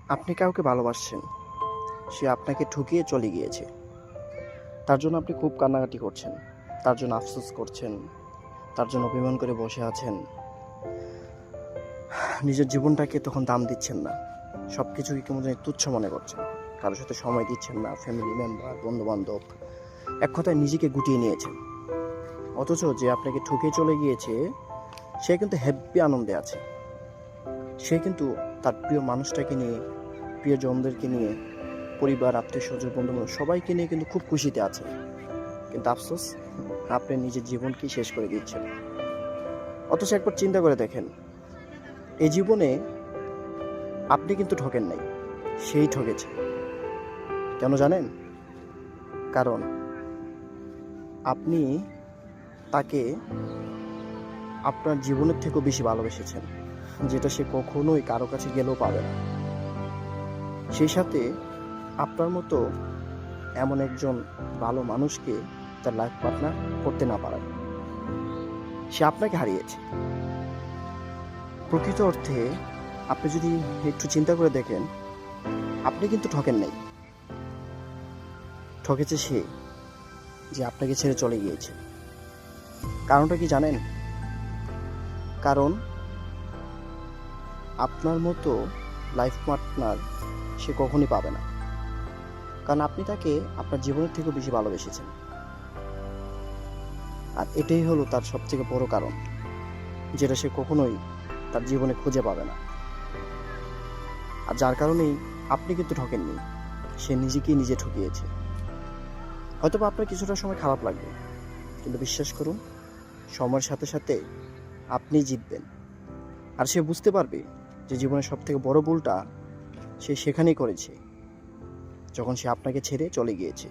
আপনি কাউকে ভালোবাসছেন, সে আপনাকে ঠকিয়ে চলে গিয়েছে। তার জন্য আপনি খুব কান্নাকাটি করছেন, তার জন্য আফসোস করছেন, তার জন্য অভিমান করে বসে আছেন। নিজের জীবনটাকে তখন দাম দিচ্ছেন না, সব কিছুকে কেমন জানি তুচ্ছ মনে করছেন। কারোর সাথে সময় দিচ্ছেন না, ফ্যামিলি মেম্বার, বন্ধুবান্ধব, এক কথায় নিজেকে গুটিয়ে নিয়েছেন। অথচ যে আপনাকে ঠকিয়ে চলে গিয়েছে, সে কিন্তু হ্যাপি আনন্দে আছে। সে কিন্তু তার প্রিয় মানুষটাকে নিয়ে, প্রিয়জনদেরকে নিয়ে, পরিবার, আত্মীয় স্বজন, বন্ধুবান্ধব সবাইকে নিয়ে কিন্তু খুব খুশিতে আছে। কিন্তু আফসোস, আপনি নিজের জীবনকেই শেষ করে দিচ্ছেন। অথচ একবার চিন্তা করে দেখেন, এই জীবনে আপনি কিন্তু ঠকেন নাই, সেই ঠকেছে। কেন জানেন? কারণ আপনি তাকে আপনার জীবনের থেকেও বেশি ভালোবেসেছেন, যেটা সে কখনোই কারো কাছে গেলেও পাবে না। সেই সাথে আপনার মতো এমন একজন ভালো মানুষকে তার লাইফ পার্টনার করতে না পারায় সে আপনাকে হারিয়েছে। প্রকৃত অর্থে আপনি যদি একটু চিন্তা করে দেখেন, আপনি কিন্তু ঠকেন নাই, ঠকেছে সে, যে আপনাকে ছেড়ে চলে গিয়েছে। কারণটা কি জানেন? কারণ আপনার মতো লাইফ পার্টনার সে কখনই পাবে না। কারণ আপনি তাকে আপনার জীবনের থেকেও বেশি ভালোবেসেছেন। আর এটাই হলো তার সবথেকে বড় কারণ, যেটা সে কখনোই তার জীবনে খুঁজে পাবে না। আর যার কারণেই আপনি কিন্তু ঠকেননি, সে নিজেকেই নিজে ঠকিয়েছে। হয়তোবা আপনার কিছুটা সময় খারাপ লাগবে, কিন্তু বিশ্বাস করুন, সময়ের সাথে সাথে আপনি জিতবেন। আর সে বুঝতে পারবে যে জীবনের সবথেকে বড় ভুলটা সে সেখানেই করেছে, যখন সে আপনাকে ছেড়ে চলে গিয়েছে।